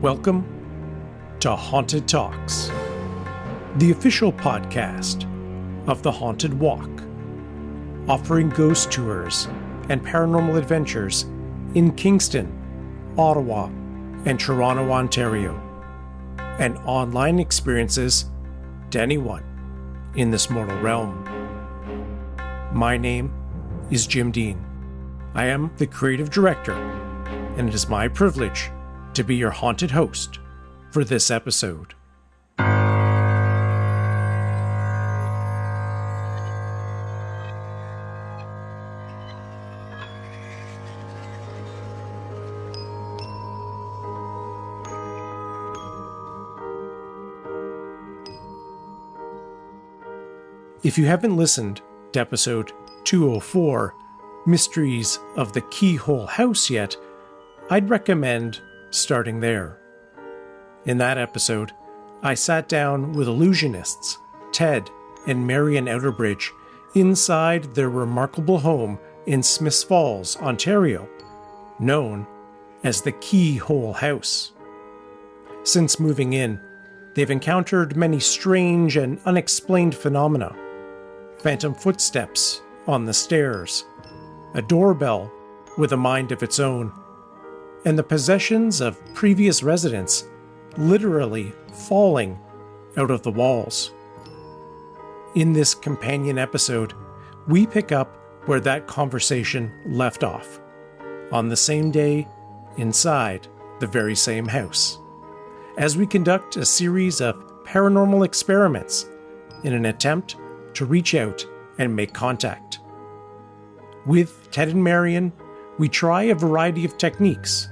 Welcome to Haunted Talks, the official podcast of The Haunted Walk, offering ghost tours and paranormal adventures in Kingston, Ottawa, and Toronto, Ontario, and online experiences to anyone in this mortal realm. My name is Jim Dean. I am the creative director, and it is my privilege to be your haunted host for this episode. If you haven't listened to episode 204, Mysteries of the Keyhole House yet, I'd recommend starting there. In that episode, I sat down with illusionists Ted and Marion Outerbridge inside their remarkable home in Smiths Falls, Ontario, known as the Keyhole House. Since moving in, they've encountered many strange and unexplained phenomena. Phantom footsteps on the stairs, a doorbell with a mind of its own, and the possessions of previous residents literally falling out of the walls. In this companion episode, we pick up where that conversation left off, on the same day, inside the very same house, as we conduct a series of paranormal experiments in an attempt to reach out and make contact. With Ted and Marion, we try a variety of techniques,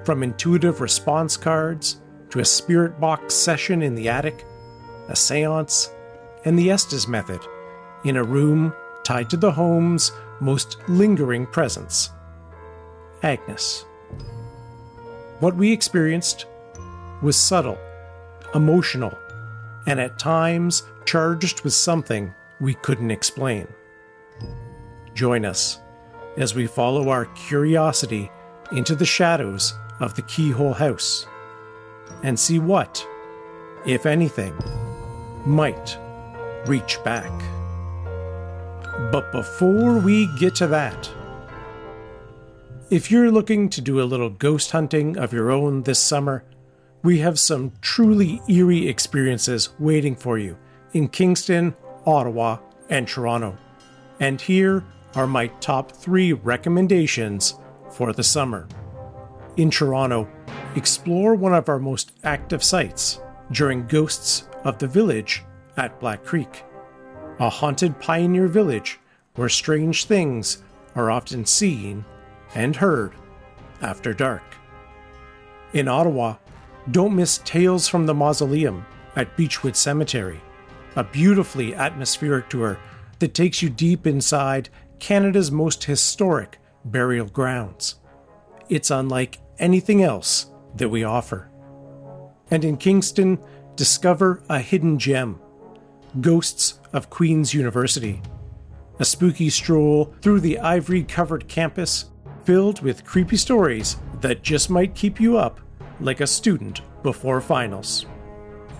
from intuitive response cards to a spirit box session in the attic, a seance, and the Estes Method in a room tied to the home's most lingering presence, Agnes. What we experienced was subtle, emotional, and at times charged with something we couldn't explain. Join us as we follow our curiosity into the shadows of the Keyhole House and see what, if anything, might reach back. But before we get to that, if you're looking to do a little ghost hunting of your own this summer, we have some truly eerie experiences waiting for you in Kingston, Ottawa, and Toronto. And here are my top 3 recommendations for the summer. In Toronto, explore one of our most active sites during Ghosts of the Village at Black Creek, a haunted pioneer village where strange things are often seen and heard after dark. In Ottawa, don't miss Tales from the Mausoleum at Beechwood Cemetery, a beautifully atmospheric tour that takes you deep inside Canada's most historic burial grounds. It's unlike anything else that we offer. And in Kingston, discover a hidden gem, Ghosts of Queen's University, a spooky stroll through the ivory-covered campus filled with creepy stories that just might keep you up like a student before finals.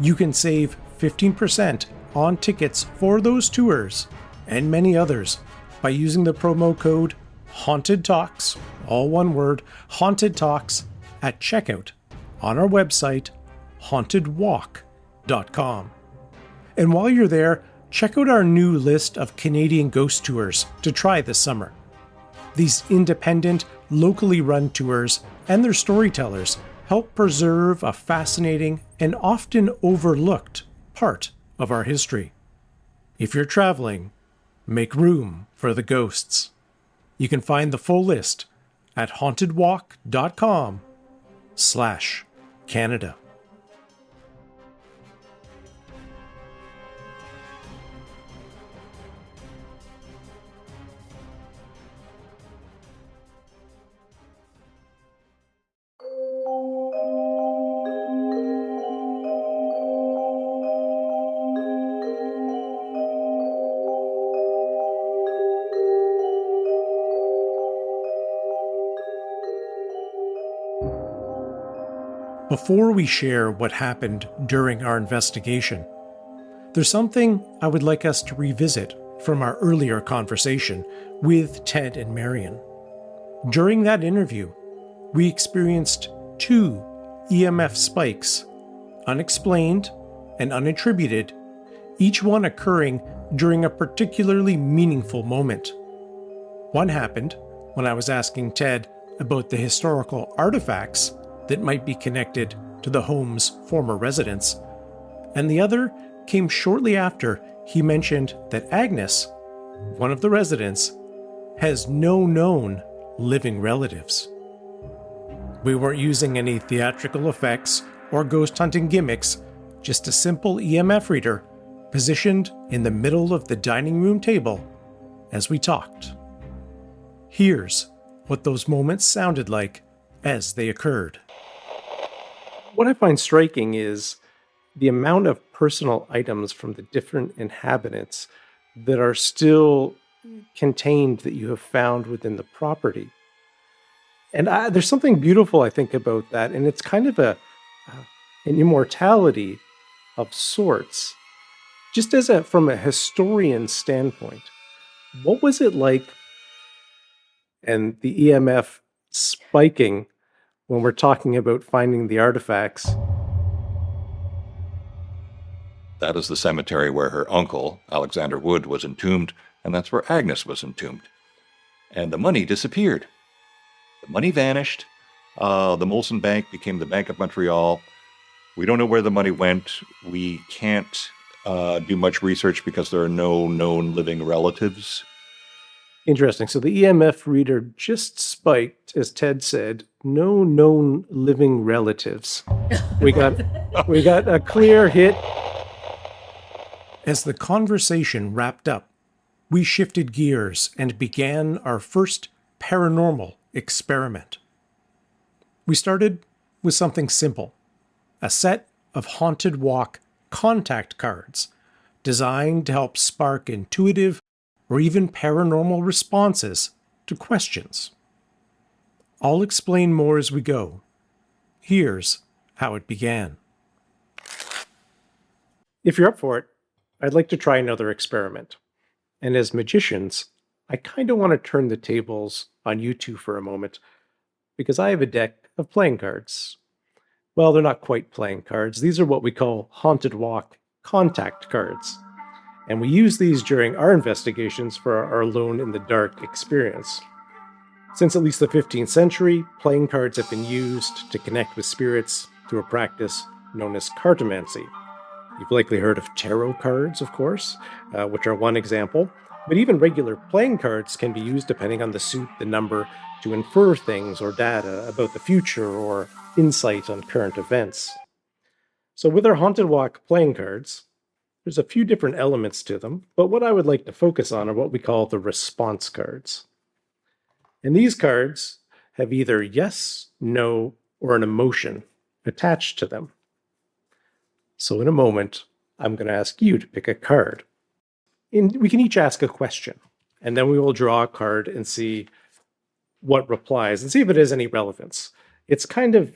You can save 15% on tickets for those tours and many others by using the promo code Haunted Talks, all one word, Haunted Talks, at checkout on our website, hauntedwalk.com. And while you're there, check out our new list of Canadian ghost tours to try this summer. These independent, locally run tours and their storytellers help preserve a fascinating and often overlooked part of our history. If you're traveling, make room for the ghosts. You can find the full list at hauntedwalk.com/Canada. Before we share what happened during our investigation, there's something I would like us to revisit from our earlier conversation with Ted and Marion. During that interview, we experienced 2 EMF spikes, unexplained and unattributed, each one occurring during a particularly meaningful moment. One happened when I was asking Ted about the historical artifacts that might be connected to the home's former residents, and the other came shortly after he mentioned that Agnes, one of the residents, has no known living relatives. We weren't using any theatrical effects or ghost hunting gimmicks, just a simple EMF reader positioned in the middle of the dining room table as we talked. Here's what those moments sounded like as they occurred. What I find striking is the amount of personal items from the different inhabitants that are still contained that you have found within the property. And there's something beautiful, I think, about that. And it's kind of an immortality of sorts. Just from a historian standpoint, what was it like, and the EMF spiking when we're talking about finding the artifacts? That is the cemetery where her uncle, Alexander Wood, was entombed, and that's where Agnes was entombed. And the money disappeared. The money vanished. The Molson Bank became the Bank of Montreal. We don't know where the money went. We can't do much research because there are no known living relatives. Interesting. So the EMF reader just spiked, as Ted said, no known living relatives. We got a clear hit. As the conversation wrapped up, we shifted gears and began our first paranormal experiment. We started with something simple, a set of Haunted Walk contact cards designed to help spark intuitive or even paranormal responses to questions. I'll explain more as we go. Here's how it began. If you're up for it, I'd like to try another experiment. And as magicians, I kind of want to turn the tables on you two for a moment, because I have a deck of playing cards. Well, they're not quite playing cards. These are what we call Haunted Walk contact cards. And we use these during our investigations for our Alone in the Dark experience. Since at least the 15th century, playing cards have been used to connect with spirits through a practice known as cartomancy. You've likely heard of tarot cards, of course, which are one example. But even regular playing cards can be used depending on the suit, the number, to infer things or data about the future or insight on current events. So with our Haunted Walk playing cards, there's a few different elements to them, but what I would like to focus on are what we call the response cards. And these cards have either yes, no, or an emotion attached to them. So in a moment, I'm going to ask you to pick a card. We can each ask a question, and then we will draw a card and see what replies and see if it has any relevance. It's kind of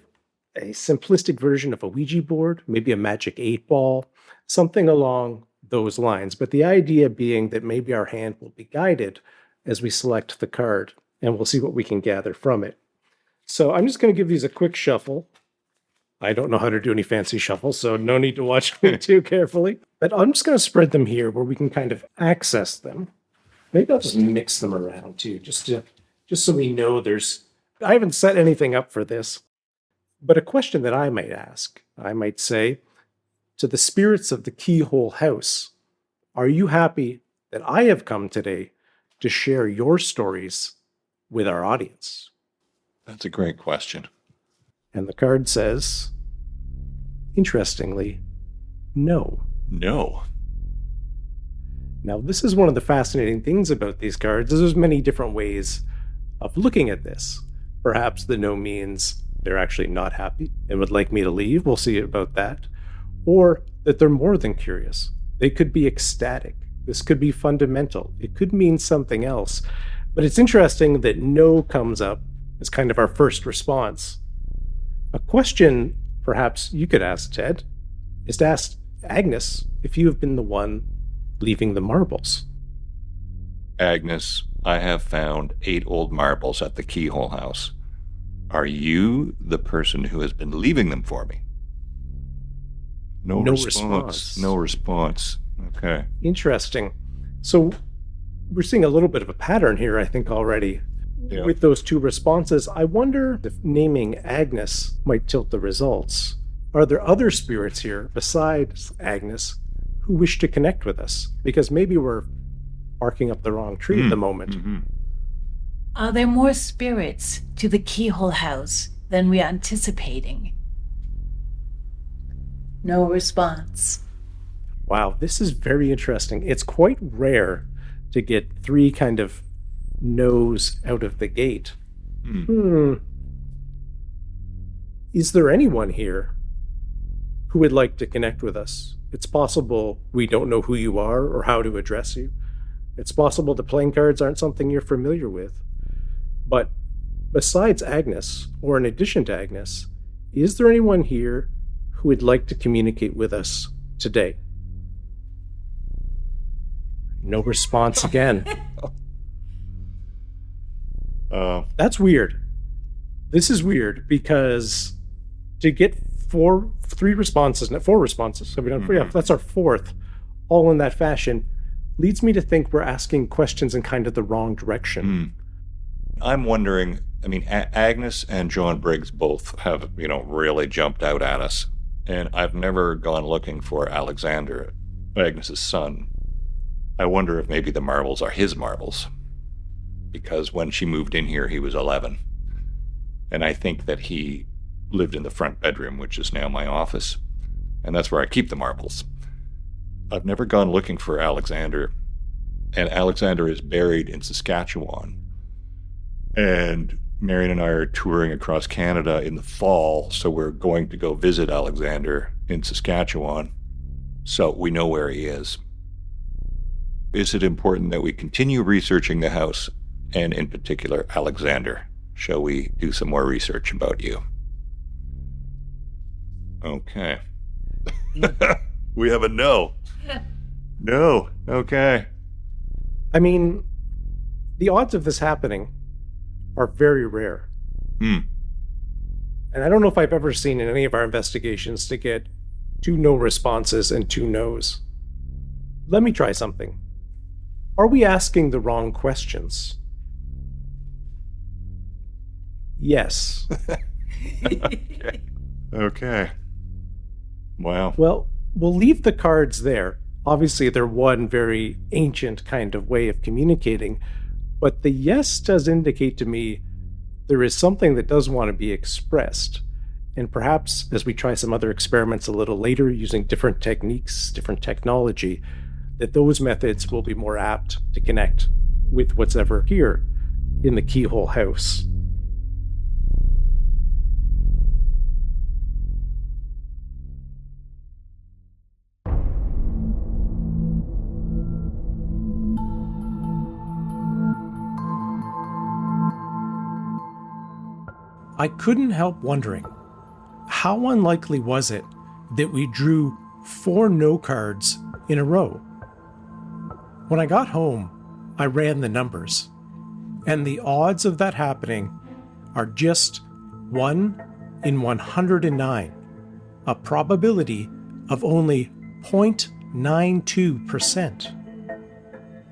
a simplistic version of a Ouija board, maybe a magic 8-ball, something along those lines. But the idea being that maybe our hand will be guided as we select the card, and we'll see what we can gather from it. So I'm just going to give these a quick shuffle. I don't know how to do any fancy shuffles, so no need to watch me too carefully. But I'm just going to spread them here where we can kind of access them. Maybe I'll just mix them around too, just so we know I haven't set anything up for this. But a question that I might ask, I might say, to the spirits of the Keyhole House, are you happy that I have come today to share your stories with our audience? That's a great question. And the card says, interestingly, no. No. Now, this is one of the fascinating things about these cards, is there's many different ways of looking at this. Perhaps the no means they're actually not happy and would like me to leave. We'll see about that. Or that they're more than curious. They could be ecstatic. This could be fundamental. It could mean something else. But it's interesting that no comes up as kind of our first response. A question perhaps you could ask Ted, is to ask Agnes if you have been the one leaving the marbles. Agnes, I have found 8 old marbles at the Keyhole House. Are you the person who has been leaving them for me? No response. No response. Okay. Interesting. So we're seeing a little bit of a pattern here, I think, already. Yeah. With those 2 responses. I wonder if naming Agnes might tilt the results. Are there other spirits here besides Agnes who wish to connect with us? Because maybe we're barking up the wrong tree at the moment. Mm-hmm. Are there more spirits to the Keyhole House than we are anticipating? No response. Wow, this is very interesting. It's quite rare to get 3 kind of no's out of the gate. Is there anyone here who would like to connect with us? It's possible we don't know who you are or how to address you. It's possible the playing cards aren't something you're familiar with. But besides Agnes, or in addition to Agnes, is there anyone here who would like to communicate with us today? No response again. That's weird. This is weird because to get 4 responses, so we don't, yeah, that's our 4th, all in that fashion, leads me to think we're asking questions in kind of the wrong direction. I'm wondering, I mean, Agnes and John Briggs both have, really jumped out at us. And I've never gone looking for Alexander, Agnes's son. I wonder if maybe the marbles are his marbles. Because when she moved in here, he was 11. And I think that he lived in the front bedroom, which is now my office. And that's where I keep the marbles. I've never gone looking for Alexander. And Alexander is buried in Saskatchewan. And Marion and I are touring across Canada in the fall, so we're going to go visit Alexander in Saskatchewan. So we know where he is. Is it important that we continue researching the house, and in particular, Alexander? Shall we do some more research about you? Okay. We have a no. No. Okay. I mean, the odds of this happening are very rare. And I don't know if I've ever seen in any of our investigations to get 2 no responses and 2 no's. Let me try something. Are we asking the wrong questions? Yes. Okay. Wow. Well, we'll leave the cards there. Obviously, they're one very ancient kind of way of communicating, but the yes does indicate to me there is something that does want to be expressed. And perhaps as we try some other experiments a little later using different techniques, different technology, that those methods will be more apt to connect with what's ever here in the Keyhole House. I couldn't help wondering, how unlikely was it that we drew 4 no cards in a row? When I got home, I ran the numbers, and the odds of that happening are just 1 in 109, a probability of only 0.92%.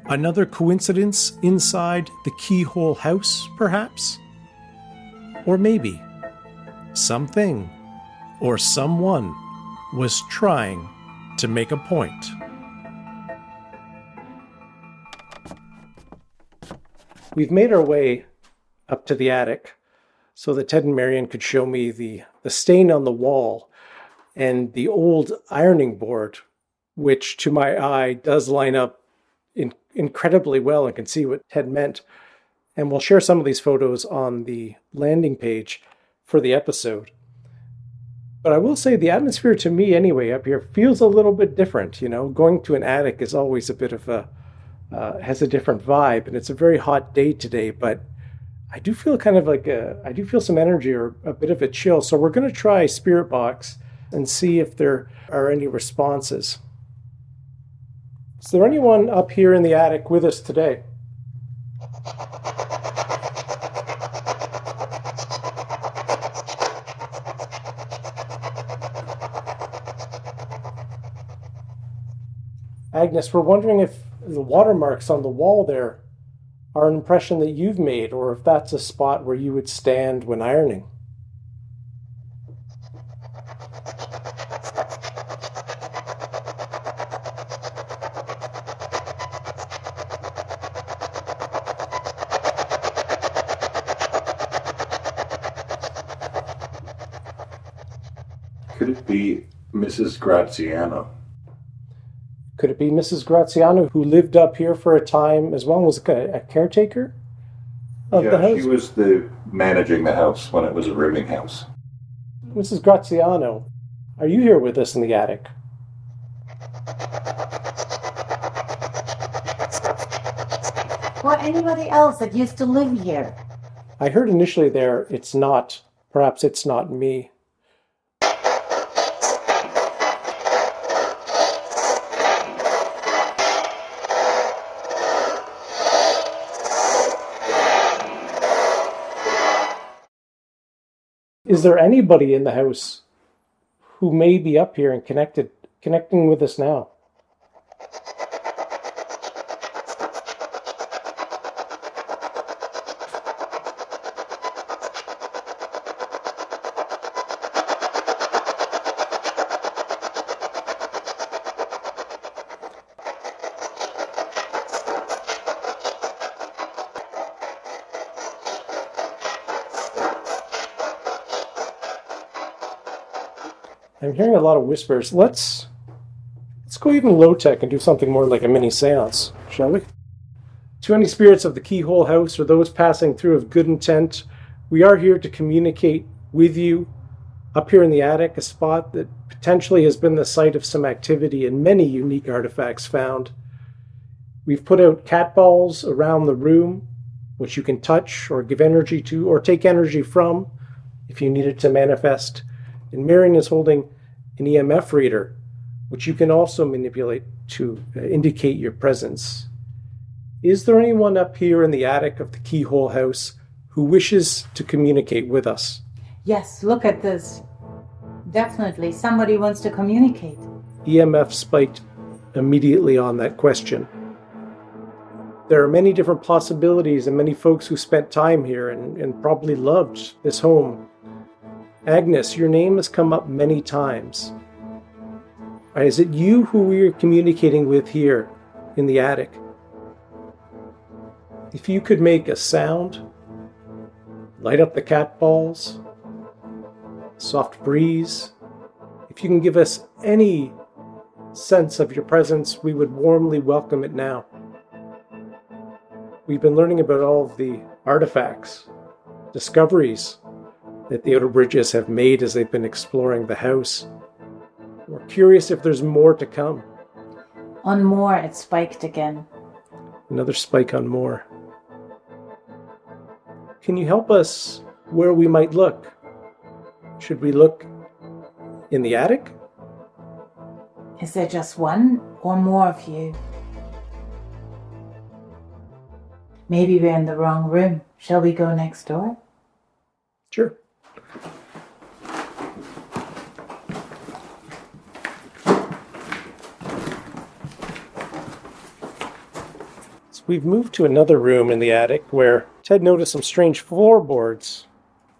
Another coincidence inside the Keyhole House, perhaps? Or maybe something or someone was trying to make a point. We've made our way up to the attic so that Ted and Marion could show me the stain on the wall and the old ironing board, which to my eye does line up incredibly well and can see what Ted meant. And we'll share some of these photos on the landing page for the episode. But I will say the atmosphere to me anyway up here feels a little bit different. Going to an attic is always a bit of has a different vibe. And it's a very hot day today, but I do feel kind of like I do feel some energy or a bit of a chill. So we're going to try Spirit Box and see if there are any responses. Is there anyone up here in the attic with us today? Agnes, we're wondering if the watermarks on the wall there are an impression that you've made, or if that's a spot where you would stand when ironing. Could it be Mrs. Graziano? Could it be Mrs. Graziano, who lived up here for a time as well, was a caretaker of the house? She was managing the house when it was a rooming house. Mrs. Graziano, are you here with us in the attic? Or anybody else that used to live here? I heard initially there, perhaps it's not me. Is there anybody in the house who may be up here and connecting with us now? I'm hearing a lot of whispers. Let's go even low tech and do something more like a mini seance, shall we? To any spirits of the Keyhole House or those passing through of good intent, we are here to communicate with you up here in the attic, a spot that potentially has been the site of some activity and many unique artifacts found. We've put out cat balls around the room, which you can touch or give energy to or take energy from if you need it to manifest. And Marion is holding an EMF reader, which you can also manipulate to indicate your presence. Is there anyone up here in the attic of the Keyhole House who wishes to communicate with us? Yes, look at this. Definitely, somebody wants to communicate. EMF spiked immediately on that question. There are many different possibilities and many folks who spent time here and probably loved this home. Agnes, your name has come up many times. Is it you who we are communicating with here in the attic? If you could make a sound, light up the cat balls, soft breeze, if you can give us any sense of your presence, we would warmly welcome it now. We've been learning about all of the artifacts, discoveries that the Outerbridges have made as they've been exploring the house. We're curious if there's more to come. On more, it spiked again. Another spike on more. Can you help us where we might look? Should we look in the attic? Is there just one or more of you? Maybe we're in the wrong room. Shall we go next door? Sure. So we've moved to another room in the attic where Ted noticed some strange floorboards,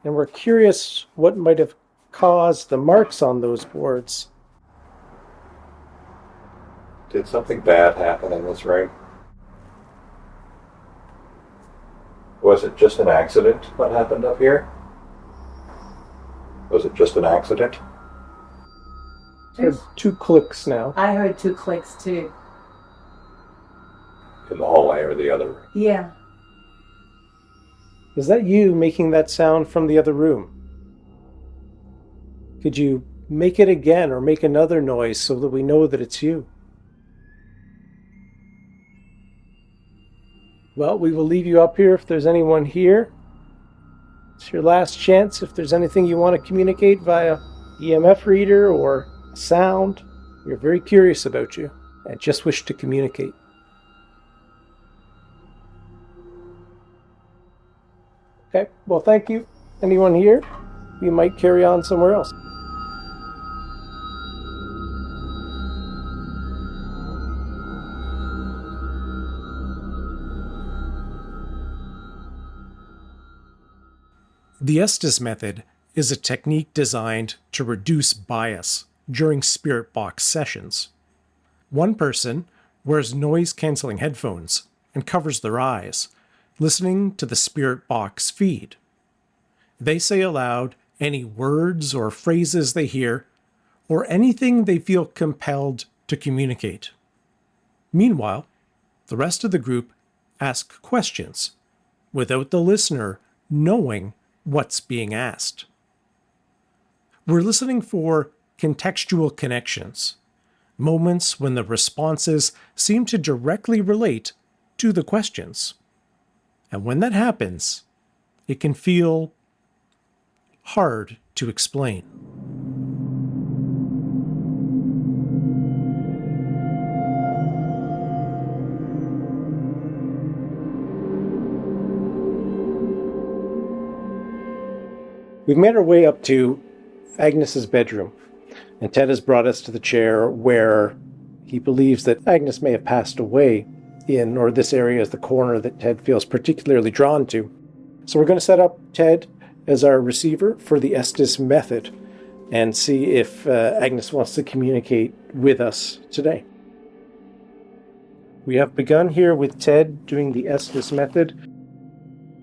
and we're curious what might have caused the marks on those boards. Did something bad happen in this room? Was it just an accident what happened up here? Was it just an accident? There's 2 clicks now. I heard 2 clicks too. In the hallway or the other room? Yeah. Is that you making that sound from the other room? Could you make it again or make another noise so that we know that it's you? Well, we will leave you up here if there's anyone here. It's your last chance if there's anything you want to communicate via EMF reader or sound. We're very curious about you and just wish to communicate. Okay, well, thank you. Anyone here? We might carry on somewhere else. The Estes Method is a technique designed to reduce bias during spirit box sessions. One person wears noise-canceling headphones and covers their eyes, listening to the spirit box feed. They say aloud any words or phrases they hear, or anything they feel compelled to communicate. Meanwhile, the rest of the group ask questions without the listener knowing what's being asked. We're listening for contextual connections, moments when the responses seem to directly relate to the questions. And when that happens, it can feel hard to explain. We've made our way up to Agnes's bedroom, and Ted has brought us to the chair where he believes that Agnes may have passed away in, or this area is the corner that Ted feels particularly drawn to. So we're going to set up Ted as our receiver for the Estes Method and see if Agnes wants to communicate with us today. We have begun here with Ted doing the Estes Method.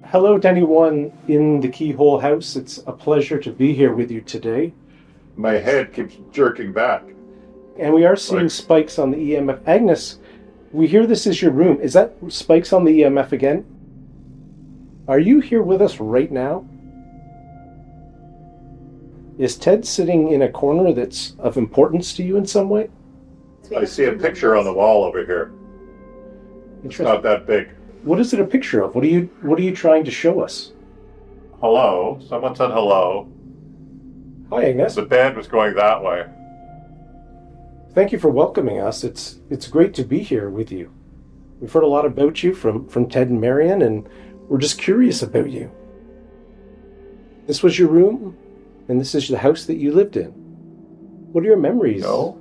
Hello to anyone in the Keyhole House. It's a pleasure to be here with you today. My head keeps jerking back. And we are seeing spikes on the EMF. Agnes, we hear this is your room. Is that spikes on the EMF again? Are you here with us right now? Is Ted sitting in a corner that's of importance to you in some way? I see a picture on the wall over here. It's not that big. What is it a picture of? What are you trying to show us? Hello. Someone said hello. Hi, Agnes. The band was going that way. Thank you for welcoming us. It's great to be here with you. We've heard a lot about you from Ted and Marion, and we're just curious about you. This was your room, and this is the house that you lived in. What are your memories? No.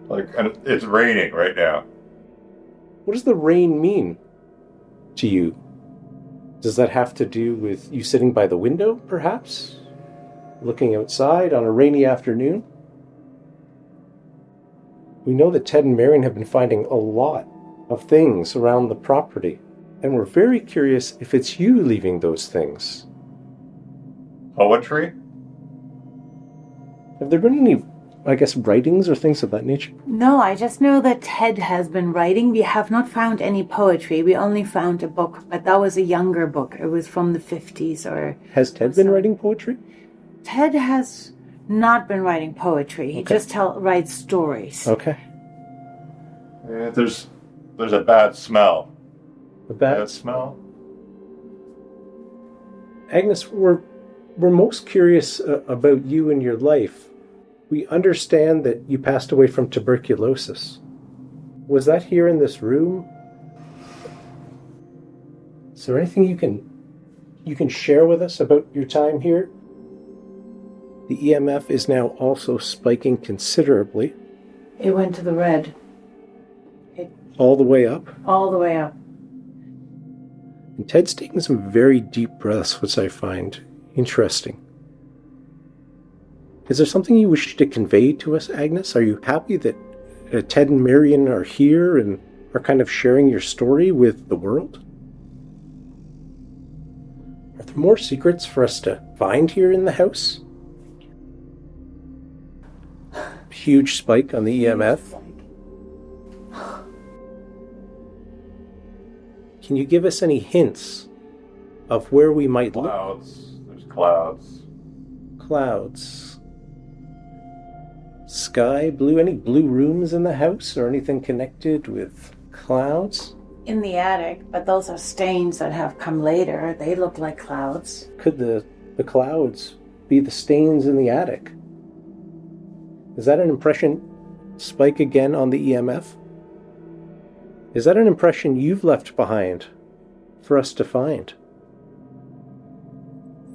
And it's raining right now. What does the rain mean to you? Does that have to do with you sitting by the window, perhaps? Looking outside on a rainy afternoon? We know that Ted and Marion have been finding a lot of things around the property, and we're very curious if it's you leaving those things. Poetry? Have there been any, writings or things of that nature? No, I just know that Ted has been writing. We have not found any poetry. We only found a book, but that was a younger book. It was from the 50s or... Has Ted been writing poetry? Ted has not been writing poetry. He just writes stories. Okay. Yeah, there's a bad smell. A bad smell? Agnes, we're most curious about you and your life. We understand that you passed away from tuberculosis. Was that here in this room? Is there anything you can share with us about your time here? The EMF is now also spiking considerably. It went to the red. All the way up? All the way up. And Ted's taking some very deep breaths, which I find interesting. Is there something you wish to convey to us, Agnes? Are you happy that Ted and Marion are here and are kind of sharing your story with the world? Are there more secrets for us to find here in the house? Huge spike on the EMF. Can you give us any hints of where we might look? Clouds. There's clouds. Clouds. Sky blue. Any blue rooms in the house or anything connected with clouds? in the attic, but those are stains that have come later. They look like clouds. Could the clouds be the stains in the attic? Is that an impression, Spike, again on the EMF? Is that an impression you've left behind for us to find?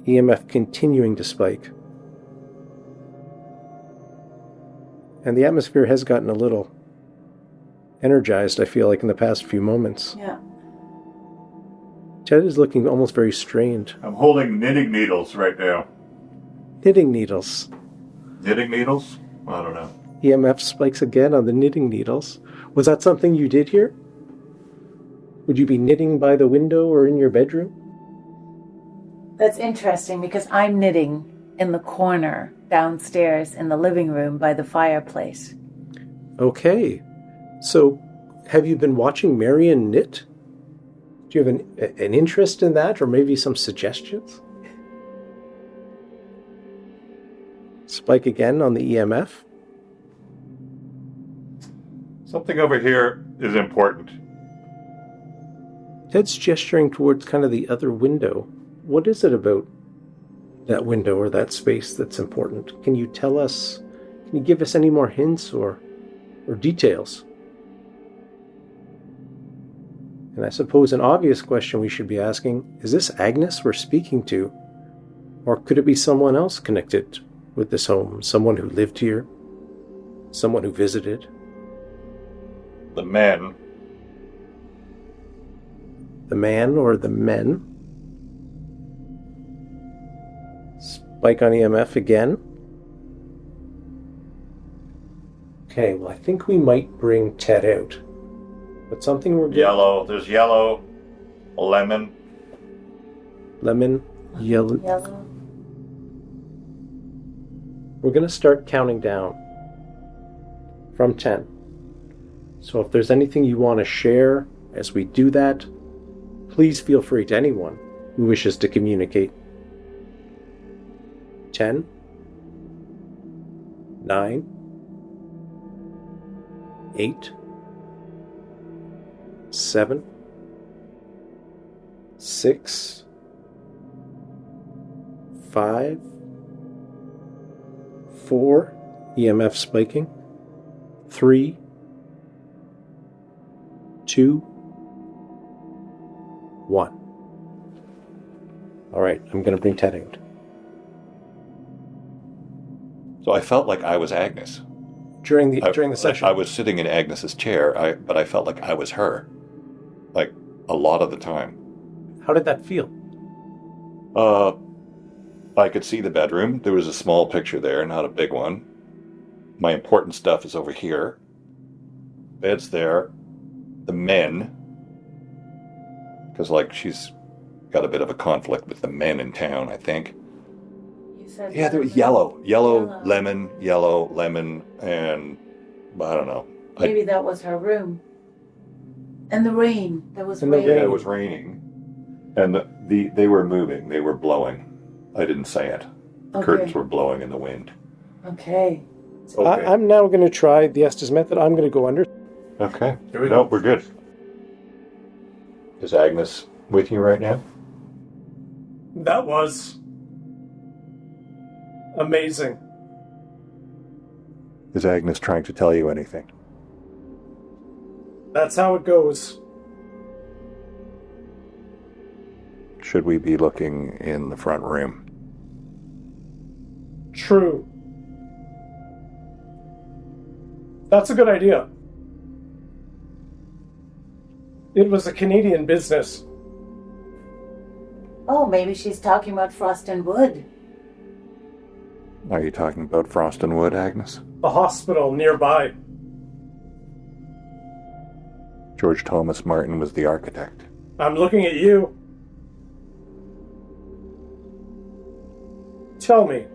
EMF continuing to spike. And the atmosphere has gotten a little energized, I feel like, in the past few moments. Yeah. Ted is looking almost very strained. I'm holding knitting needles right now. Knitting needles. Knitting needles? I don't know. EMF spikes again on the knitting needles. Was that something you did here? Would you be knitting by the window or in your bedroom? That's interesting because I'm knitting in the corner downstairs in the living room by the fireplace. Okay. So, have you been watching Marion knit? Do you have an interest in that, or maybe some suggestions? Spike again on the EMF. Something over here is important. Ted's gesturing towards kind of the other window. What is it about that window or that space that's important? Can you tell us, can you give us any more hints or details? And I suppose an obvious question we should be asking, is this Agnes we're speaking to? Or could it be someone else connected with this home? Someone who lived here? Someone who visited? The men. The man or the men? Spike on EMF again. Okay, well, I think we might bring Ted out. But something we're getting... Yellow. There's yellow. Lemon. Lemon, yellow. Yellow. We're going to start counting down from 10. So if there's anything you want to share as we do that, please feel free to anyone who wishes to communicate. 10, 9, 8, 7, 6, 5, 4, EMF spiking, 3, 2, 1. All right, I'm going to bring Ted out. So I felt like I was Agnes. During the session. I was sitting in Agnes's chair, but I felt like I was her. Like, a lot of the time. How did that feel? I could see the bedroom. There was a small picture there, not a big one. My important stuff is over here. Bed's there. The men. Because, like, she's got a bit of a conflict with the men in town, I think. You said Yeah, there was yellow, lemon, and I don't know. Maybe that was her room. And the rain. There was And the rain. rain. Yeah, it was raining, and they were moving. They were blowing. I didn't say it. The Okay. curtains were blowing in the wind. Okay. Okay. I'm now going to try the Estes Method. I'm going to go under. Okay. Here we No, go. we're good. Is Agnes with you right now? That was amazing. Is Agnes trying to tell you anything? That's how it goes. Should we be looking in the front room? True. That's a good idea. It was a Canadian business. Oh, maybe she's talking about Frost and Wood. Are you talking about Frost and Wood, Agnes? A hospital nearby. George Thomas Martin was the architect. I'm looking at you. Tell me,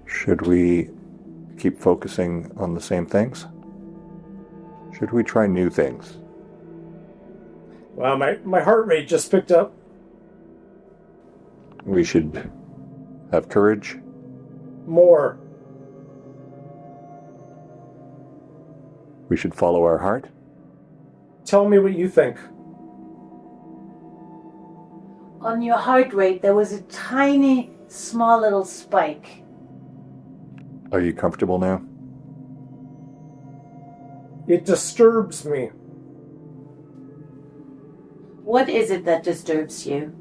Should we keep focusing on the same things? Should we try new things? wow, my heart rate just picked up. We should have courage. More. We should follow our heart? Tell me what you think. On your heart rate, there was a tiny, small little spike. Are you comfortable now? It disturbs me. What is it that disturbs you?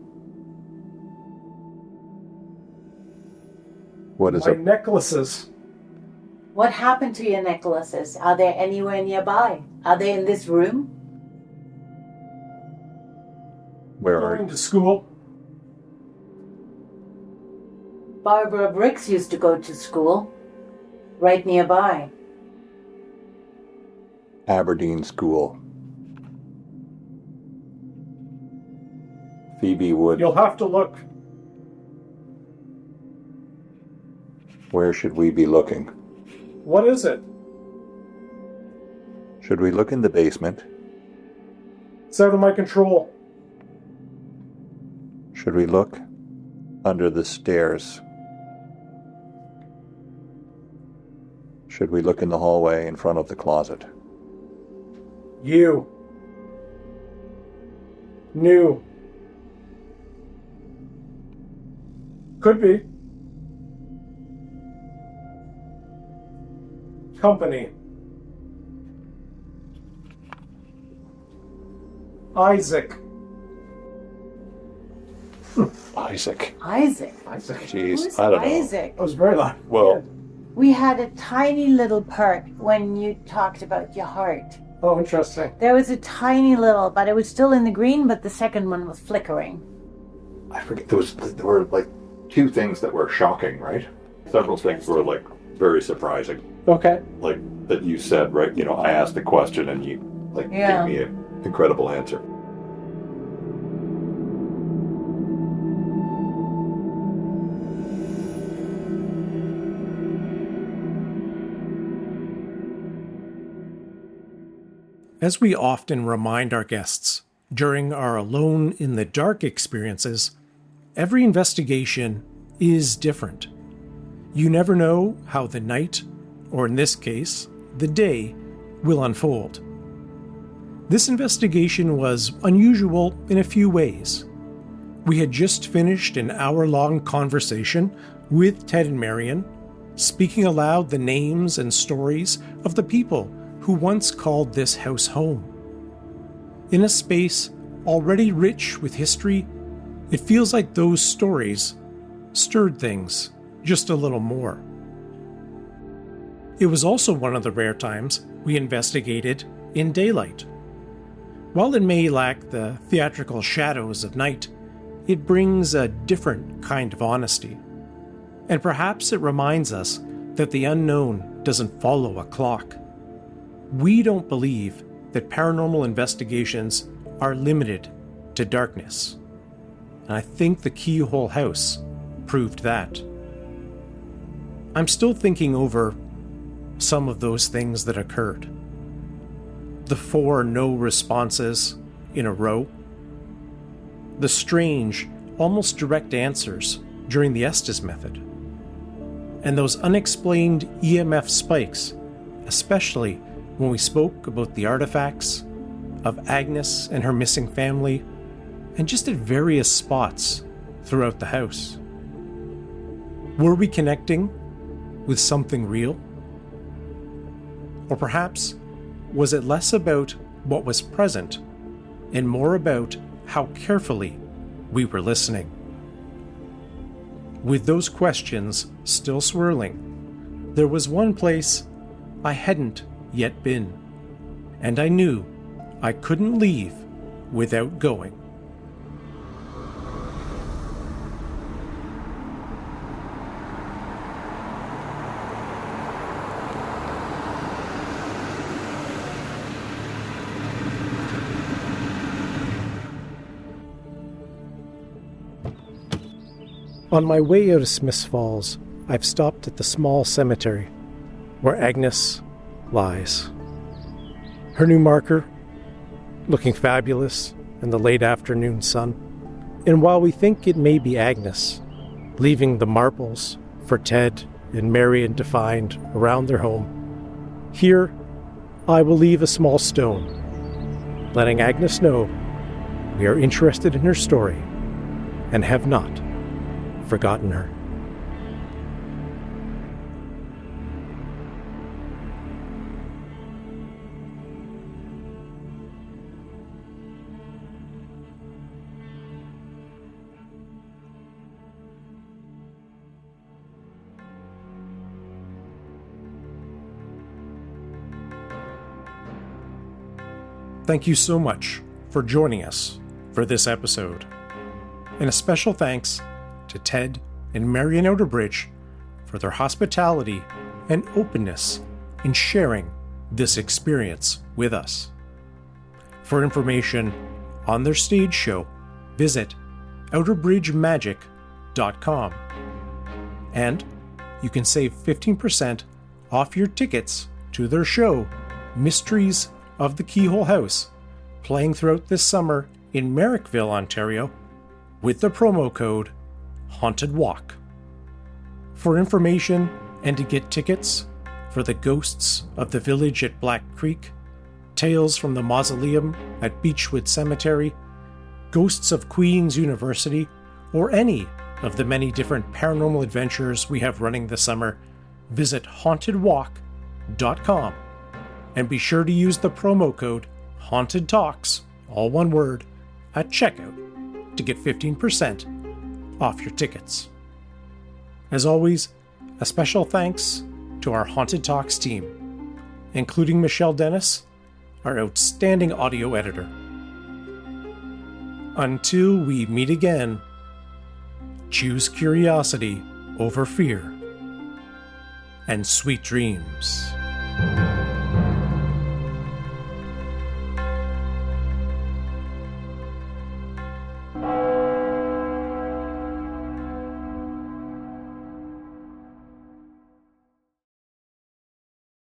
What is My it? necklaces. What happened to your necklaces? Are they anywhere nearby? Are they in this room? Where are Going you? to school. Barbara Briggs used to go to school. Right nearby. Aberdeen School. Phoebe Wood. You'll have to look. Where should we be looking? What is it? Should we look in the basement? It's out of my control. Should we look under the stairs? Should we look in the hallway in front of the closet? You. New. Could be. Company. Isaac. Isaac. Isaac. Jeez, Who's I don't know. Isaac? That was very loud. Well, We had a tiny little part when you talked about your heart. Oh, interesting. There was a tiny little, but it was still in the green, but the second one was flickering. I forget. There were like two things that were shocking, right? Several things were like very surprising. Okay. Like that you said, right? You know, I asked the question and you like Yeah. gave me an incredible answer. As we often remind our guests during our alone in the dark experiences, every investigation is different. You never know how the night, or in this case, the day, will unfold. This investigation was unusual in a few ways. We had just finished an hour-long conversation with Ted and Marion, speaking aloud the names and stories of the people who once called this house home. In a space already rich with history, it feels like those stories stirred things just a little more. It was also one of the rare times we investigated in daylight. While it may lack the theatrical shadows of night, it brings a different kind of honesty. And perhaps it reminds us that the unknown doesn't follow a clock. We don't believe that paranormal investigations are limited to darkness. And I think the Keyhole House proved that. I'm still thinking over some of those things that occurred. The 4 no responses in a row. The strange, almost direct answers during the Estes Method. And those unexplained EMF spikes, especially when we spoke about the artifacts of Agnes and her missing family, and just at various spots throughout the house. Were we connecting with something real? Or perhaps was it less about what was present and more about how carefully we were listening? With those questions still swirling, there was one place I hadn't yet been, and I knew I couldn't leave without going. On my way out of Smiths Falls, I've stopped at the small cemetery where Agnes lies. Her new marker, looking fabulous in the late afternoon sun. And while we think it may be Agnes, leaving the marbles for Ted and Marion to find around their home, here I will leave a small stone, letting Agnes know we are interested in her story and have not forgotten her. Thank you so much for joining us for this episode. And a special thanks to Ted and Marion Outerbridge for their hospitality and openness in sharing this experience with us. For information on their stage show, visit outerbridgemagic.com. And you can save 15% off your tickets to their show, Mysteries of the Keyhole House, playing throughout this summer in Merrickville, Ontario, with the promo code Haunted Walk. For information and to get tickets for the Ghosts of the Village at Black Creek, Tales from the Mausoleum at Beechwood Cemetery, Ghosts of Queen's University, or any of the many different paranormal adventures we have running this summer, visit hauntedwalk.com. And be sure to use the promo code Haunted Talks, all one word, at checkout to get 15% off your tickets. As always, a special thanks to our Haunted Talks team, including Michelle Dennis, our outstanding audio editor. Until we meet again, choose curiosity over fear, and sweet dreams.